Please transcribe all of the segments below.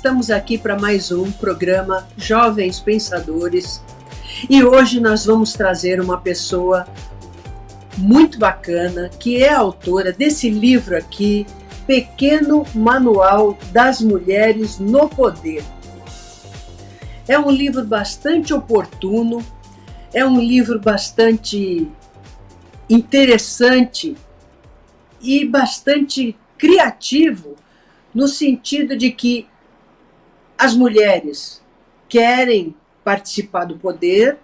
estamos aqui para mais um programa Jovens Pensadores e hoje nós vamos trazer uma pessoa muito bacana que é autora desse livro aqui, Pequeno Manual das Mulheres no Poder. É um livro bastante oportuno, é um livro bastante interessante e bastante criativo, no sentido de que as mulheres querem participar do poder,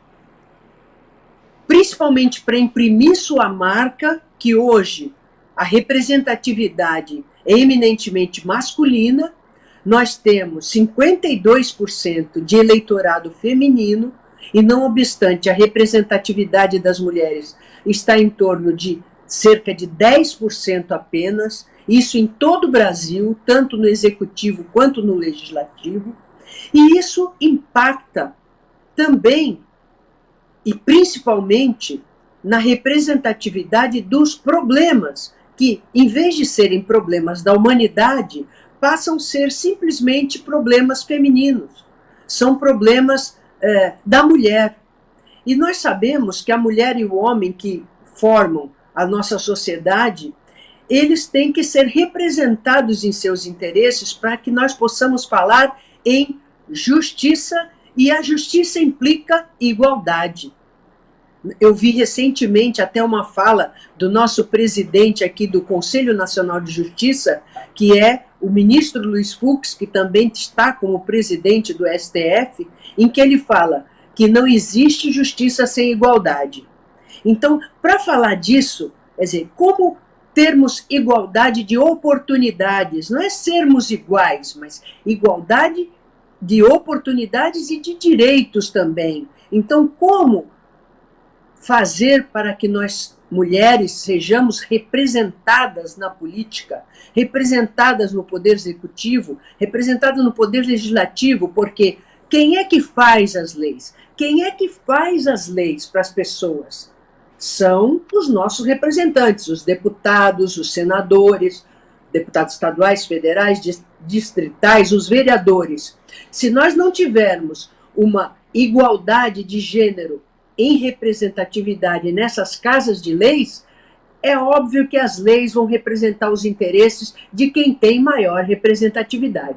principalmente para imprimir sua marca, que hoje a representatividade é eminentemente masculina. Nós temos 52% de eleitorado feminino e, não obstante, a representatividade das mulheres está em torno de cerca de 10% apenas, isso em todo o Brasil, tanto no executivo quanto no legislativo, e isso impacta também e principalmente na representatividade dos problemas, que, em vez de serem problemas da humanidade, passam a ser simplesmente problemas femininos, são problemas da mulher. E nós sabemos que a mulher e o homem que formam a nossa sociedade, eles têm que ser representados em seus interesses para que nós possamos falar em justiça, e a justiça implica igualdade. Eu vi recentemente até uma fala do nosso presidente aqui do Conselho Nacional de Justiça, que é o ministro Luiz Fux, que também está como presidente do STF, em que ele fala que não existe justiça sem igualdade. Então, para falar disso, quer dizer, como termos igualdade de oportunidades, não é sermos iguais, mas igualdade de oportunidades e de direitos também. Então, como fazer para que nós, mulheres, sejamos representadas na política, representadas no poder executivo, representadas no poder legislativo, porque quem é que faz as leis? Quem é que faz as leis para as pessoas? São os nossos representantes, os deputados, os senadores, deputados estaduais, federais, distritais, os vereadores. Se nós não tivermos uma igualdade de gênero em representatividade nessas casas de leis, é óbvio que as leis vão representar os interesses de quem tem maior representatividade.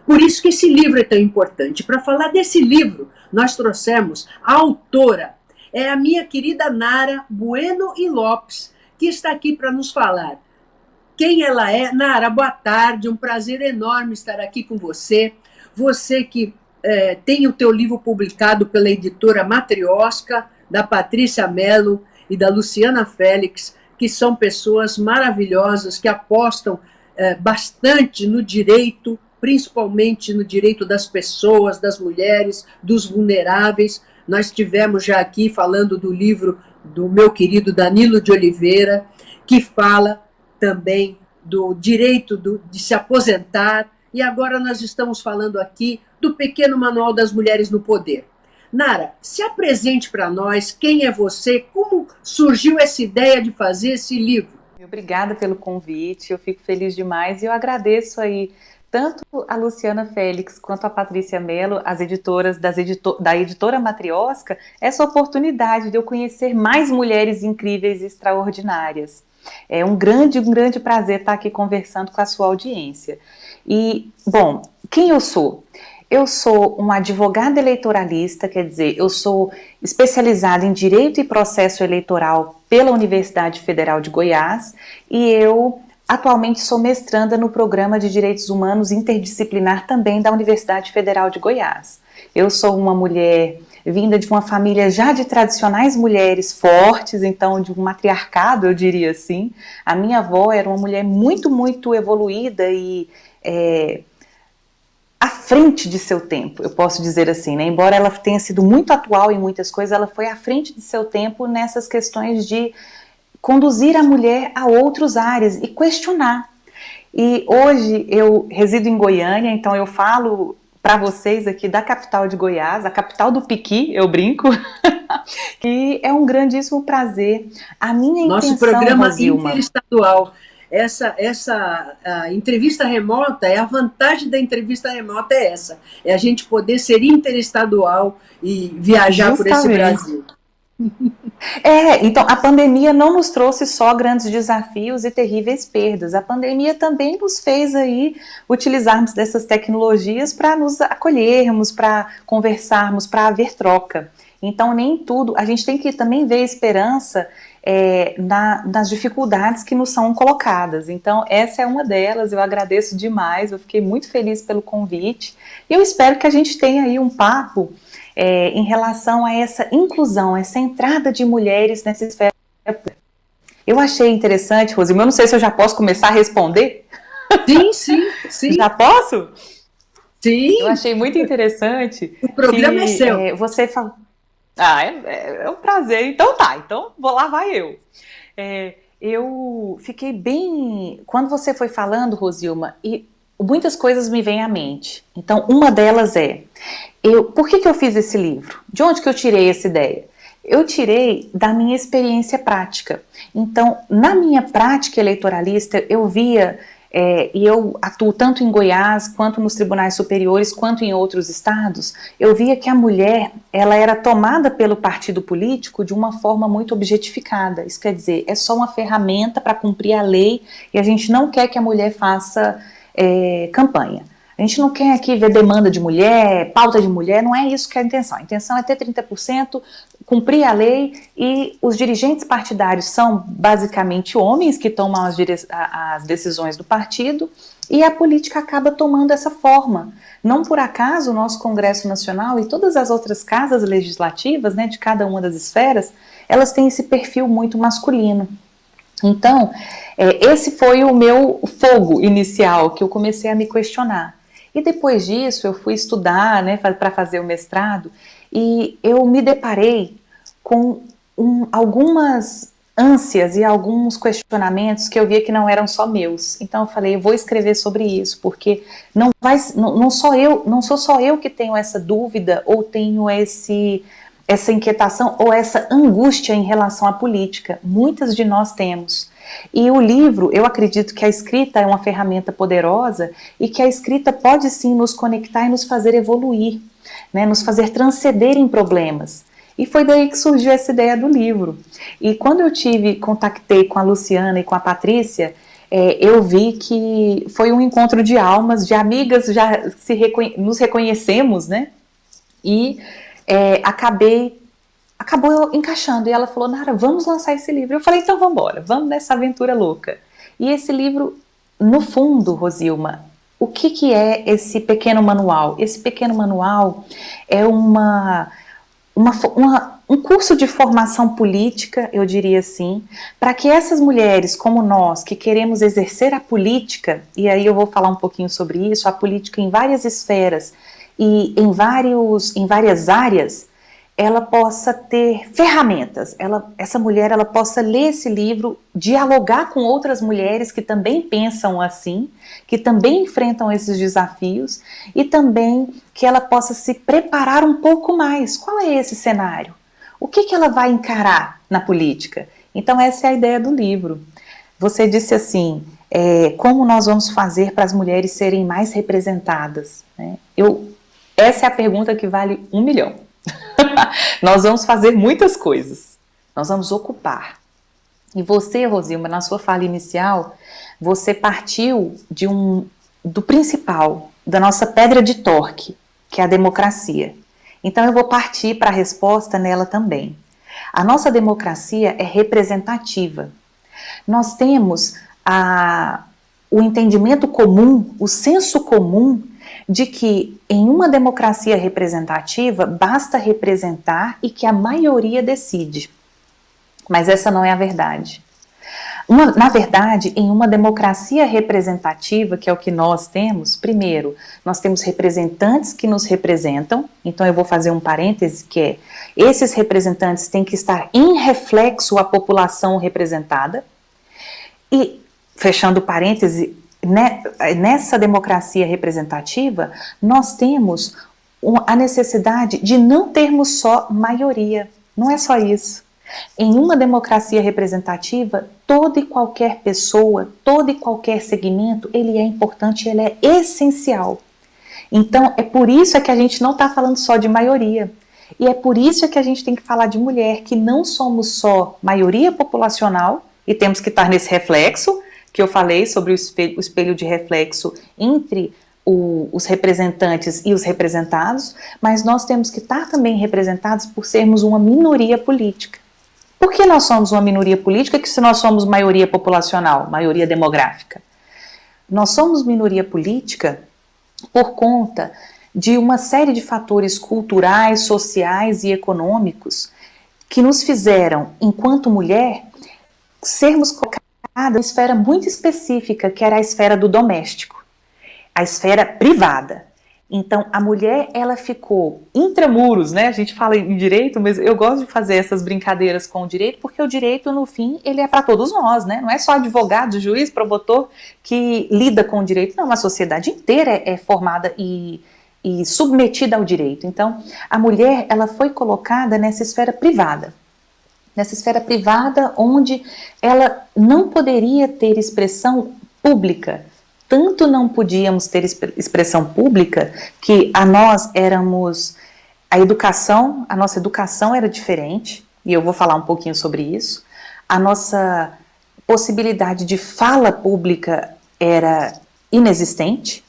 Por isso que esse livro é tão importante. Para falar desse livro, nós trouxemos a autora, é a minha querida Nara Bueno e Lopes, que está aqui para nos falar quem ela é. Nara, boa tarde, um prazer enorme estar aqui com você. Você que tem o teu livro publicado pela editora Matrioska, da Patrícia Mello e da Luciana Félix, que são pessoas maravilhosas, que apostam bastante no direito, principalmente no direito das pessoas, das mulheres, dos vulneráveis. Nós tivemos já aqui falando do livro do meu querido Danilo de Oliveira, que fala também do direito de se aposentar, e agora nós estamos falando aqui do Pequeno Manual das Mulheres no Poder. Nara, se apresente para nós, quem é você, como surgiu essa ideia de fazer esse livro? Obrigada pelo convite, eu fico feliz demais e eu agradeço aí tanto a Luciana Félix quanto a Patrícia Mello, as editoras da editora Matrioska, essa oportunidade de eu conhecer mais mulheres incríveis e extraordinárias. É um grande prazer estar aqui conversando com a sua audiência. E, bom, quem eu sou? Eu sou uma advogada eleitoralista, quer dizer, eu sou especializada em Direito e Processo Eleitoral pela Universidade Federal de Goiás e eu atualmente sou mestranda no Programa de Direitos Humanos Interdisciplinar também da Universidade Federal de Goiás. Eu sou uma mulher vinda de uma família já de tradicionais mulheres fortes, então de um matriarcado, eu diria assim. A minha avó era uma mulher muito evoluída e à frente de seu tempo, eu posso dizer assim, né? Embora ela tenha sido muito atual em muitas coisas, ela foi à frente de seu tempo nessas questões de conduzir a mulher a outros áreas e questionar. E hoje eu resido em Goiânia, então eu falo para vocês aqui da capital de Goiás, a capital do piqui, eu brinco, e é um grandíssimo prazer. A minha Nosso intenção, programa Rosilma, interestadual a entrevista remota, a vantagem da entrevista remota é essa, é a gente poder ser interestadual e viajar por esse Brasil. Então a pandemia não nos trouxe só grandes desafios e terríveis perdas, a pandemia também nos fez aí utilizarmos dessas tecnologias para nos acolhermos, para conversarmos, para haver troca. Então nem tudo, a gente tem que também ver esperança nas dificuldades que nos são colocadas. Então essa é uma delas, eu agradeço demais, eu fiquei muito feliz pelo convite e eu espero que a gente tenha aí um papo em relação a essa inclusão, essa entrada de mulheres nessa esfera. Eu achei interessante, Rosilma, eu não sei se eu já posso começar a responder. Sim. Já posso? Sim. Eu achei muito interessante. O programa é seu. Você falou. É um prazer. Então lá vai eu. Eu fiquei bem... Quando você foi falando, Rosilma, e muitas coisas me vêm à mente. Então, uma delas por que eu fiz esse livro? De onde que eu tirei essa ideia? Eu tirei da minha experiência prática. Então, na minha prática eleitoralista, eu via, e eu atuo tanto em Goiás, quanto nos tribunais superiores, quanto em outros estados, eu via que a mulher, ela era tomada pelo partido político de uma forma muito objetificada. Isso quer dizer, é só uma ferramenta para cumprir a lei e a gente não quer que a mulher faça campanha. A gente não quer aqui ver demanda de mulher, pauta de mulher, não é isso que é a intenção. A intenção é ter 30%, cumprir a lei, e os dirigentes partidários são basicamente homens que tomam as decisões do partido, e a política acaba tomando essa forma. Não por acaso o nosso Congresso Nacional e todas as outras casas legislativas, né, de cada uma das esferas, elas têm esse perfil muito masculino. Então, esse foi o meu fogo inicial, que eu comecei a me questionar. E depois disso eu fui estudar, né, para fazer o mestrado, e eu me deparei com algumas ânsias e alguns questionamentos que eu via que não eram só meus. Então eu falei, eu vou escrever sobre isso, porque não sou só eu que tenho essa dúvida, ou tenho essa inquietação, ou essa angústia em relação à política. Muitas de nós temos. E o livro, eu acredito que a escrita é uma ferramenta poderosa e que a escrita pode sim nos conectar e nos fazer evoluir, né, nos fazer transcender em problemas. E foi daí que surgiu essa ideia do livro. E quando eu contactei com a Luciana e com a Patrícia, eu vi que foi um encontro de almas, de amigas, já nos reconhecemos, né? E acabou encaixando, e ela falou, Nara, vamos lançar esse livro. Eu falei, então vamos embora, vamos nessa aventura louca. E esse livro, no fundo, Rosilma, o que é esse pequeno manual? Esse pequeno manual é um curso de formação política, eu diria assim, para que essas mulheres como nós, que queremos exercer a política, e aí eu vou falar um pouquinho sobre isso, a política em várias esferas e em várias áreas, ela possa ter ferramentas, essa mulher ela possa ler esse livro, dialogar com outras mulheres que também pensam assim, que também enfrentam esses desafios, e também que ela possa se preparar um pouco mais. Qual é esse cenário? O que ela vai encarar na política? Então essa é a ideia do livro. Você disse assim, como nós vamos fazer para as mulheres serem mais representadas? Né? Essa é a pergunta que vale 1 milhão. Nós vamos fazer muitas coisas, nós vamos ocupar. E você, Rosilma, na sua fala inicial, você partiu do principal, da nossa pedra de torque, que é a democracia. Então eu vou partir para a resposta nela também. A nossa democracia é representativa. Nós temos o entendimento comum, o senso comum, de que em uma democracia representativa basta representar e que a maioria decide. Mas essa não é a verdade. Na verdade, em uma democracia representativa, que é o que nós temos, primeiro, nós temos representantes que nos representam, então eu vou fazer um parêntese que é, esses representantes têm que estar em reflexo à população representada, e, fechando parêntese, nessa democracia representativa, nós temos a necessidade de não termos só maioria. Não é só isso. Em uma democracia representativa, toda e qualquer pessoa, todo e qualquer segmento, ele é importante, ele é essencial. Então, é por isso que a gente não está falando só de maioria. E é por isso que a gente tem que falar de mulher, que não somos só maioria populacional, e temos que estar nesse reflexo, que eu falei sobre o espelho de reflexo entre os representantes e os representados, mas nós temos que estar também representados por sermos uma minoria política. Por que nós somos uma minoria política se nós somos maioria populacional, maioria demográfica? Nós somos minoria política por conta de uma série de fatores culturais, sociais e econômicos que nos fizeram, enquanto mulher, sermos colocadas em uma esfera muito específica, que era a esfera do doméstico, a esfera privada. Então, a mulher, ela ficou intramuros, né? A gente fala em direito, mas eu gosto de fazer essas brincadeiras com o direito, porque o direito, no fim, ele é para todos nós, né? Não é só advogado, juiz, promotor que lida com o direito, não, a sociedade inteira é formada e submetida ao direito. Então, a mulher, ela foi colocada nessa esfera privada onde ela não poderia ter expressão pública. Tanto não podíamos ter expressão pública que a nossa educação era diferente, e eu vou falar um pouquinho sobre isso. A nossa possibilidade de fala pública era inexistente,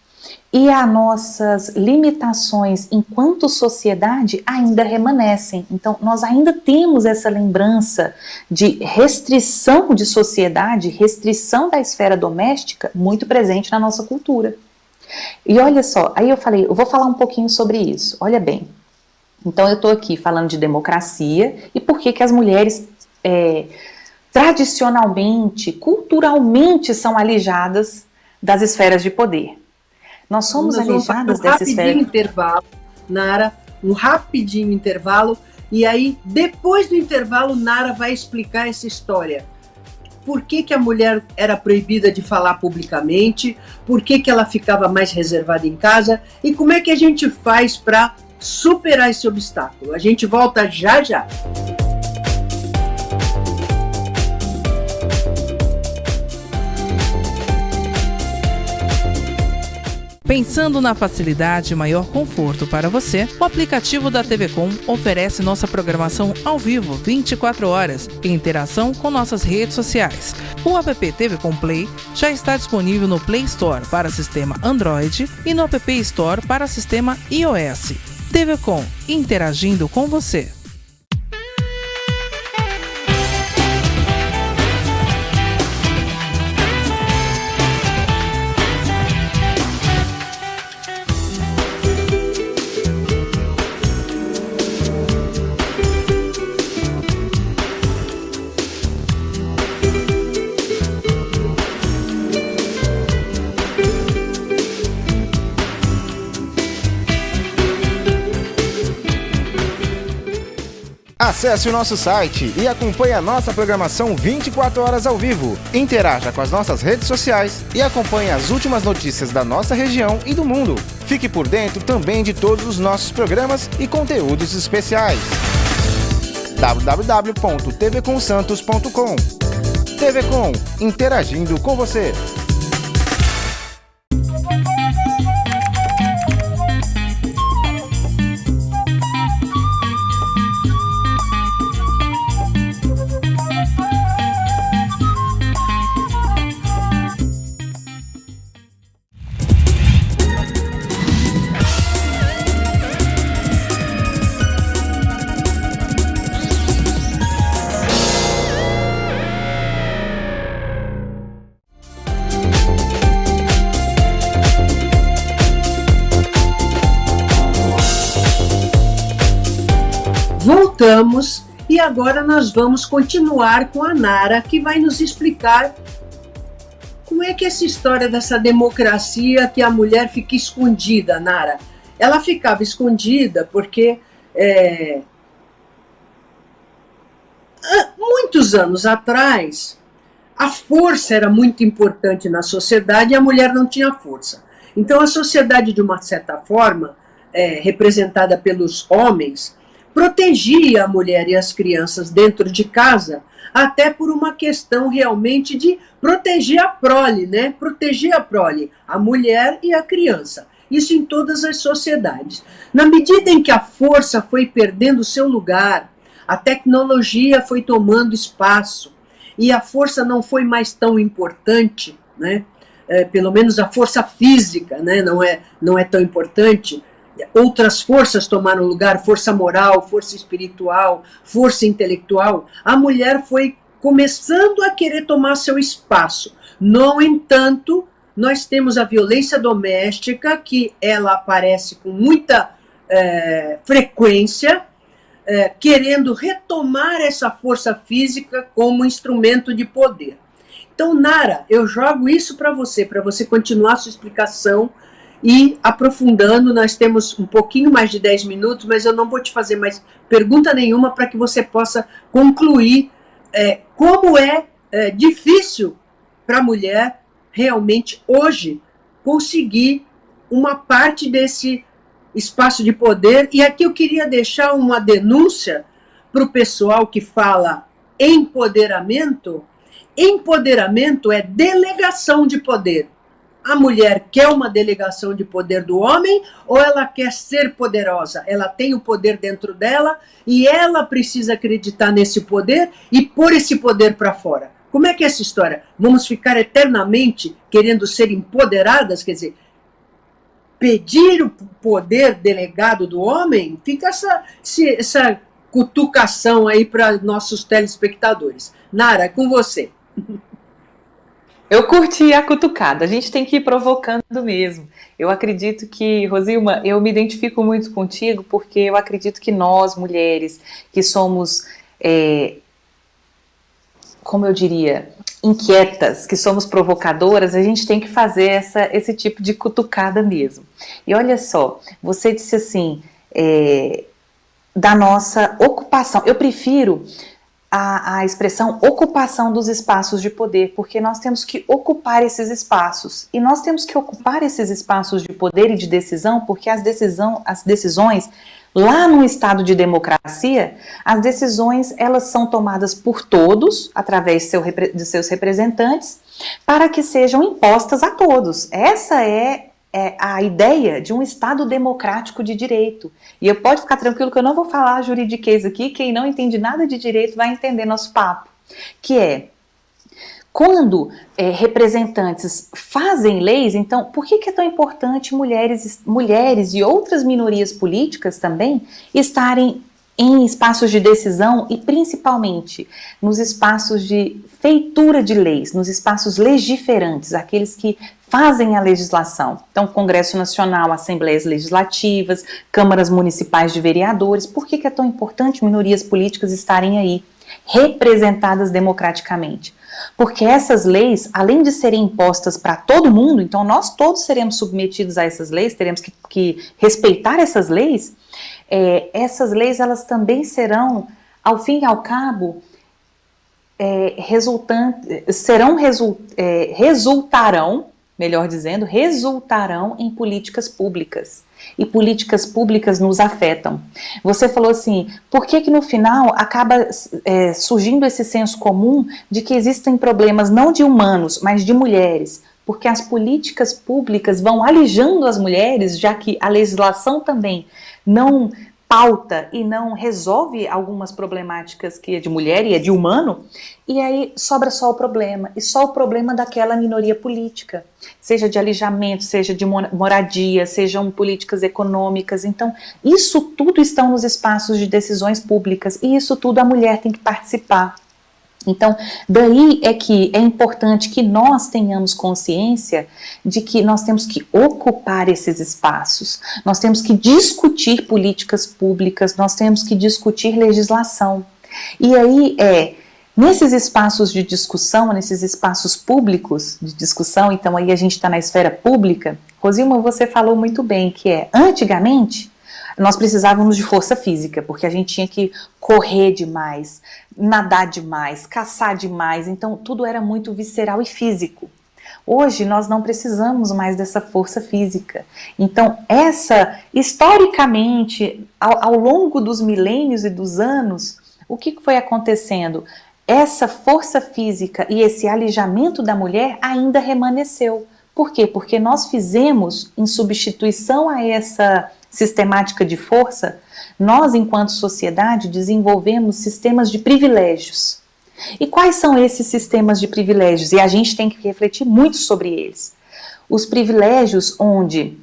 e as nossas limitações enquanto sociedade ainda remanescem. Então, nós ainda temos essa lembrança de restrição de sociedade, restrição da esfera doméstica, muito presente na nossa cultura. E olha só, aí eu falei, eu vou falar um pouquinho sobre isso, olha bem. Então, eu estou aqui falando de democracia e por que as mulheres tradicionalmente, culturalmente, são alijadas das esferas de poder. Nós somos alijadas dessa esfera. Intervalo, Nara, um rapidinho intervalo, e aí, depois do intervalo, Nara vai explicar essa história. Por que a mulher era proibida de falar publicamente, por que ela ficava mais reservada em casa, e como é que a gente faz para superar esse obstáculo. A gente volta já já. Pensando na facilidade e maior conforto para você, o aplicativo da TV Com oferece nossa programação ao vivo 24 horas em interação com nossas redes sociais. O app TV Com Play já está disponível no Play Store para sistema Android e no App Store para sistema iOS. TV Com, interagindo com você. Acesse o nosso site e acompanhe a nossa programação 24 horas ao vivo. Interaja com as nossas redes sociais e acompanhe as últimas notícias da nossa região e do mundo. Fique por dentro também de todos os nossos programas e conteúdos especiais. www.tvcomsantos.com. TV Com, interagindo com você. Voltamos e agora nós vamos continuar com a Nara, que vai nos explicar como é que essa história dessa democracia que a mulher fica escondida, Nara. Ela ficava escondida porque muitos anos atrás a força era muito importante na sociedade e a mulher não tinha força. Então a sociedade, de uma certa forma, representada pelos homens, protegia a mulher e as crianças dentro de casa, até por uma questão realmente de proteger a prole, né? Proteger a prole, a mulher e a criança. Isso em todas as sociedades. Na medida em que a força foi perdendo seu lugar, a tecnologia foi tomando espaço, e a força não foi mais tão importante, né? Pelo menos a força física, né? Não é tão importante. Outras forças tomaram lugar, força moral, força espiritual, força intelectual. A mulher foi começando a querer tomar seu espaço. No entanto, nós temos a violência doméstica, que ela aparece com muita frequência, querendo retomar essa força física como instrumento de poder. Então, Nara, eu jogo isso para você continuar a sua explicação e aprofundando. Nós temos um pouquinho mais de 10 minutos, mas eu não vou te fazer mais pergunta nenhuma para que você possa concluir como é difícil para a mulher realmente hoje conseguir uma parte desse espaço de poder. E aqui eu queria deixar uma denúncia para o pessoal que fala empoderamento. Empoderamento é delegação de poder. A mulher quer uma delegação de poder do homem ou ela quer ser poderosa? Ela tem o poder dentro dela e ela precisa acreditar nesse poder e pôr esse poder para fora. Como é que é essa história? Vamos ficar eternamente querendo ser empoderadas? Quer dizer, pedir o poder delegado do homem? Fica essa cutucação aí para nossos telespectadores. Nara, com você. Eu curti a cutucada, a gente tem que ir provocando mesmo. Eu acredito que, Rosilma, eu me identifico muito contigo porque eu acredito que nós, mulheres, que somos, como eu diria, inquietas, que somos provocadoras, a gente tem que fazer esse tipo de cutucada mesmo. E olha só, você disse assim, da nossa ocupação, eu prefiro a expressão ocupação dos espaços de poder, porque nós temos que ocupar esses espaços, e nós temos que ocupar esses espaços de poder e de decisão, porque as decisões, lá no estado de democracia, as decisões elas são tomadas por todos, através de seus representantes, para que sejam impostas a todos. Essa é a ideia de um Estado democrático de direito. E eu pode ficar tranquilo que eu não vou falar juridiquês aqui, quem não entende nada de direito vai entender nosso papo. Que é, quando representantes fazem leis, então, por que é tão importante mulheres e outras minorias políticas também estarem em espaços de decisão e principalmente nos espaços de feitura de leis, nos espaços legiferantes, aqueles que fazem a legislação. Então, Congresso Nacional, Assembleias Legislativas, Câmaras Municipais de Vereadores. Por que é tão importante minorias políticas estarem aí, representadas democraticamente? Porque essas leis, além de serem impostas para todo mundo, então nós todos seremos submetidos a essas leis, teremos que respeitar essas leis elas também serão, ao fim e ao cabo, resultarão em políticas públicas. E políticas públicas nos afetam. Você falou assim, por que no final acaba surgindo esse senso comum de que existem problemas não de humanos, mas de mulheres? Porque as políticas públicas vão alijando as mulheres, já que a legislação também não pauta e não resolve algumas problemáticas que é de mulher e é de humano, e aí sobra só o problema, e só o problema daquela minoria política, seja de alijamento, seja de moradia, sejam políticas econômicas. Então isso tudo está nos espaços de decisões públicas, e isso tudo a mulher tem que participar. Então, daí é que é importante que nós tenhamos consciência de que nós temos que ocupar esses espaços, nós temos que discutir políticas públicas, nós temos que discutir legislação. E aí nesses espaços de discussão, nesses espaços públicos de discussão, então aí a gente está na esfera pública. Rosilma, você falou muito bem que antigamente, nós precisávamos de força física, porque a gente tinha que correr demais, nadar demais, caçar demais, então tudo era muito visceral e físico. Hoje nós não precisamos mais dessa força física. Então, historicamente, ao longo dos milênios e dos anos, o que foi acontecendo? Essa força física e esse alijamento da mulher ainda remanesceu. Por quê? Porque nós fizemos, em substituição a essa sistemática de força, nós, enquanto sociedade, desenvolvemos sistemas de privilégios. E quais são esses sistemas de privilégios? E a gente tem que refletir muito sobre eles. Os privilégios onde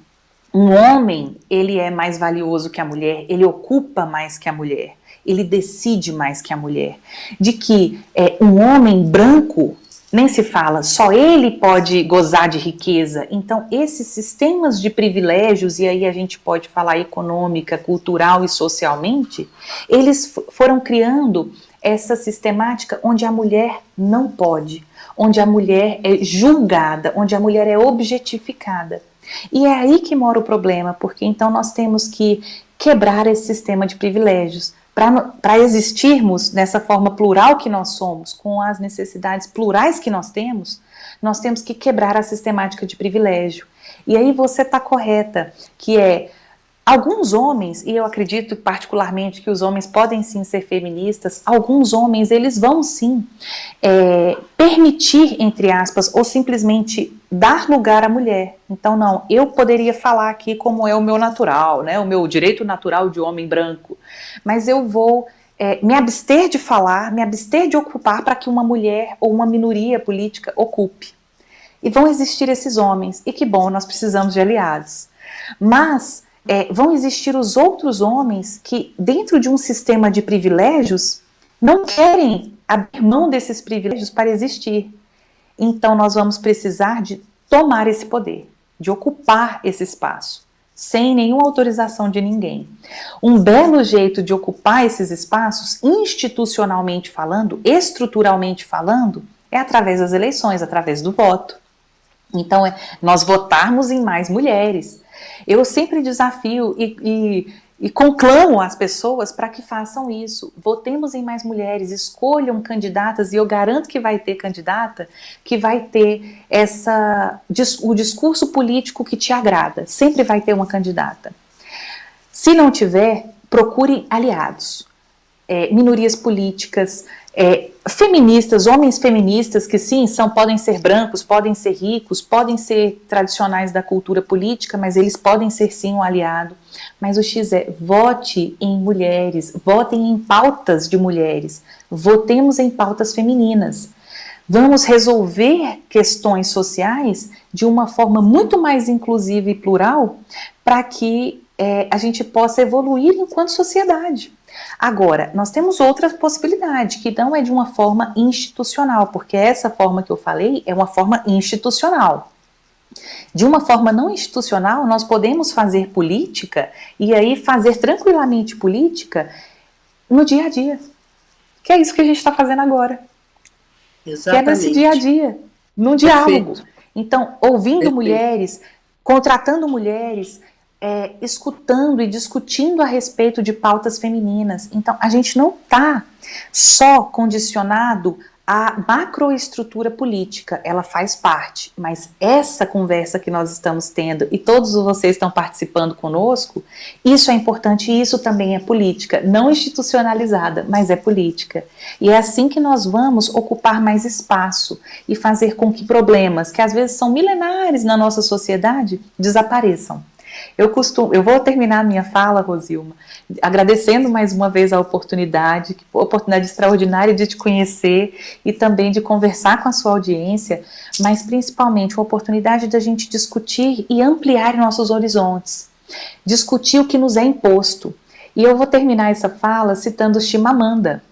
um homem, ele é mais valioso que a mulher, ele ocupa mais que a mulher, ele decide mais que a mulher. De que um homem branco, nem se fala, só ele pode gozar de riqueza. Então, esses sistemas de privilégios, e aí a gente pode falar econômica, cultural e socialmente, eles foram criando essa sistemática onde a mulher não pode, onde a mulher é julgada, onde a mulher é objetificada. E é aí que mora o problema, porque então nós temos que quebrar esse sistema de privilégios. Para existirmos nessa forma plural que nós somos, com as necessidades plurais que nós temos que quebrar a sistemática de privilégio. E aí você está correta, que alguns homens, e eu acredito particularmente que os homens podem sim ser feministas, alguns homens eles vão sim permitir, entre aspas, ou simplesmente dar lugar à mulher. Então não, eu poderia falar aqui como é o meu natural, né, o meu direito natural de homem branco, mas eu vou me abster de falar, me abster de ocupar para que uma mulher ou uma minoria política ocupe. E vão existir esses homens, e que bom, nós precisamos de aliados. Mas vão existir os outros homens que, dentro de um sistema de privilégios, não querem abrir mão desses privilégios para existir. Então, nós vamos precisar de tomar esse poder, de ocupar esse espaço, sem nenhuma autorização de ninguém. Um belo jeito de ocupar esses espaços, institucionalmente falando, estruturalmente falando, é através das eleições, através do voto. Então, nós votarmos em mais mulheres. Eu sempre desafio e conclamo as pessoas para que façam isso. Votemos em mais mulheres, escolham candidatas, e eu garanto que vai ter candidata que vai ter o discurso político que te agrada. Sempre vai ter uma candidata. Se não tiver, procure aliados. Minorias políticas, feministas, homens feministas que sim, podem ser brancos, podem ser ricos, podem ser tradicionais da cultura política, mas eles podem ser sim um aliado. Mas o X vote em mulheres, votem em pautas de mulheres, votemos em pautas femininas. Vamos resolver questões sociais de uma forma muito mais inclusiva e plural para que a gente possa evoluir enquanto sociedade. Agora, nós temos outra possibilidade, que não é de uma forma institucional, porque essa forma que eu falei é uma forma institucional. De uma forma não institucional, nós podemos fazer política, e aí fazer tranquilamente política no dia a dia. Que é isso que a gente está fazendo agora. Exatamente. Que é nesse dia a dia, num diálogo. Então, ouvindo mulheres, contratando mulheres, escutando e discutindo a respeito de pautas femininas. Então, a gente não está só condicionado à macroestrutura política, ela faz parte, mas essa conversa que nós estamos tendo, e todos vocês estão participando conosco, isso é importante, e isso também é política, não institucionalizada, mas é política. E é assim que nós vamos ocupar mais espaço e fazer com que problemas que às vezes são milenares na nossa sociedade desapareçam. Eu vou terminar a minha fala, Rosilma, agradecendo mais uma vez a oportunidade extraordinária de te conhecer e também de conversar com a sua audiência, mas principalmente a oportunidade da gente discutir e ampliar nossos horizontes, discutir o que nos é imposto. E eu vou terminar essa fala citando Chimamanda.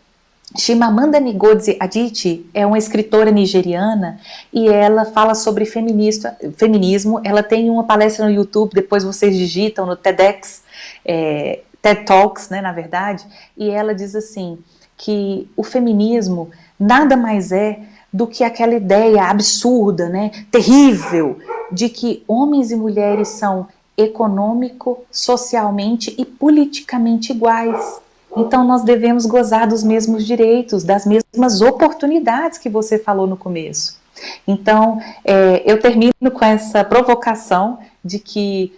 Chimamanda Ngozi Adichie é uma escritora nigeriana e ela fala sobre feminismo. Ela tem uma palestra no YouTube, depois vocês digitam no TEDx, TED Talks, né, na verdade, e ela diz assim, que o feminismo nada mais é do que aquela ideia absurda, né, terrível, de que homens e mulheres são econômico, socialmente e politicamente iguais. Então nós devemos gozar dos mesmos direitos, das mesmas oportunidades que você falou no começo. Então, eu termino com essa provocação de que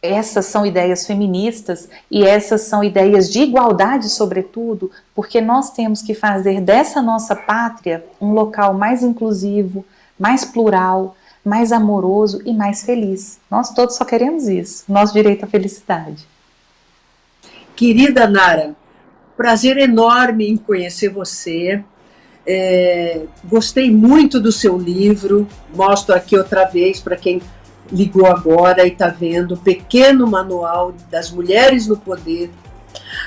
essas são ideias feministas e essas são ideias de igualdade, sobretudo, porque nós temos que fazer dessa nossa pátria um local mais inclusivo, mais plural, mais amoroso e mais feliz. Nós todos só queremos isso, nosso direito à felicidade. Querida Nara, prazer enorme em conhecer você. Gostei muito do seu livro, mostro aqui outra vez para quem ligou agora e está vendo, Pequeno Manual das Mulheres no Poder.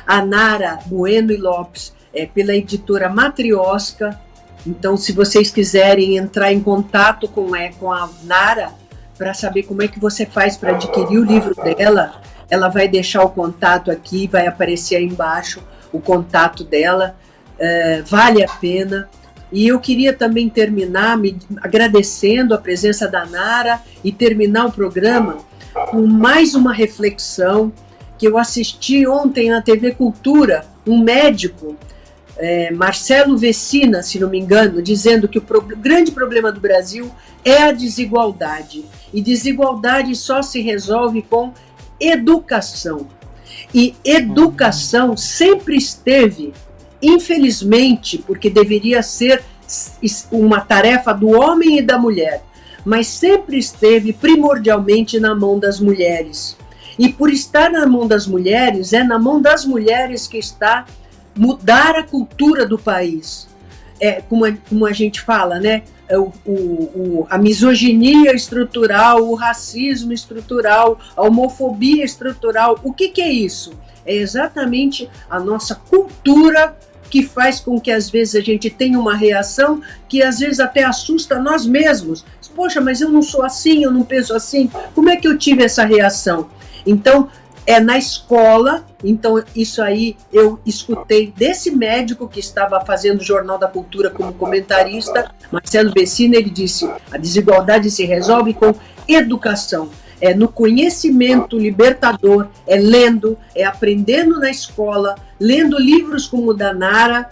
A Nara Bueno e Lopes, pela editora Matrioska. Então, se vocês quiserem entrar em contato com a Nara para saber como é que você faz para adquirir o livro dela, ela vai deixar o contato aqui, vai aparecer aí embaixo o contato dela. Vale a pena. E eu queria também terminar agradecendo a presença da Nara e terminar o programa com mais uma reflexão que eu assisti ontem na TV Cultura, um médico, Marcelo Vecina, se não me engano, dizendo que o grande problema do Brasil é a desigualdade. E desigualdade só se resolve com educação. E educação sempre esteve, infelizmente, porque deveria ser uma tarefa do homem e da mulher, mas sempre esteve primordialmente na mão das mulheres. E por estar na mão das mulheres, é na mão das mulheres que está mudar a cultura do país. Como a gente fala, né? A misoginia estrutural, o racismo estrutural, a homofobia estrutural. O que é isso? É exatamente a nossa cultura que faz com que às vezes a gente tenha uma reação que às vezes até assusta nós mesmos. Poxa, mas eu não sou assim, eu não penso assim. Como é que eu tive essa reação? Então, na escola. Então, isso aí eu escutei desse médico que estava fazendo o Jornal da Cultura como comentarista, Marcelo Vecina. Ele disse: a desigualdade se resolve com educação. No conhecimento libertador, lendo, aprendendo na escola, lendo livros como o da Nara,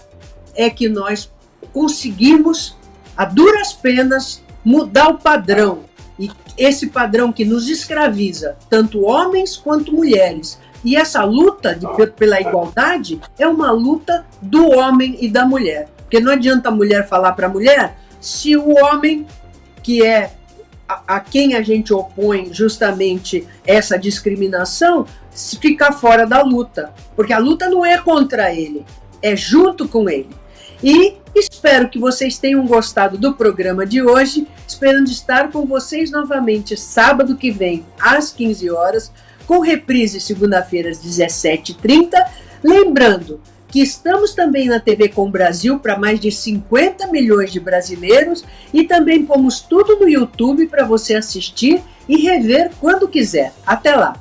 que nós conseguimos, a duras penas, mudar o padrão. E esse padrão que nos escraviza, tanto homens quanto mulheres. E essa luta pela igualdade é uma luta do homem e da mulher. Porque não adianta a mulher falar para a mulher se o homem, que é a quem a gente opõe justamente essa discriminação, se ficar fora da luta. Porque a luta não é contra ele, é junto com ele. E espero que vocês tenham gostado do programa de hoje, esperando estar com vocês novamente sábado que vem, às 15 horas, com reprise segunda-feira às 17h30. Lembrando que estamos também na TV Com Brasil para mais de 50 milhões de brasileiros e também pomos tudo no YouTube para você assistir e rever quando quiser. Até lá!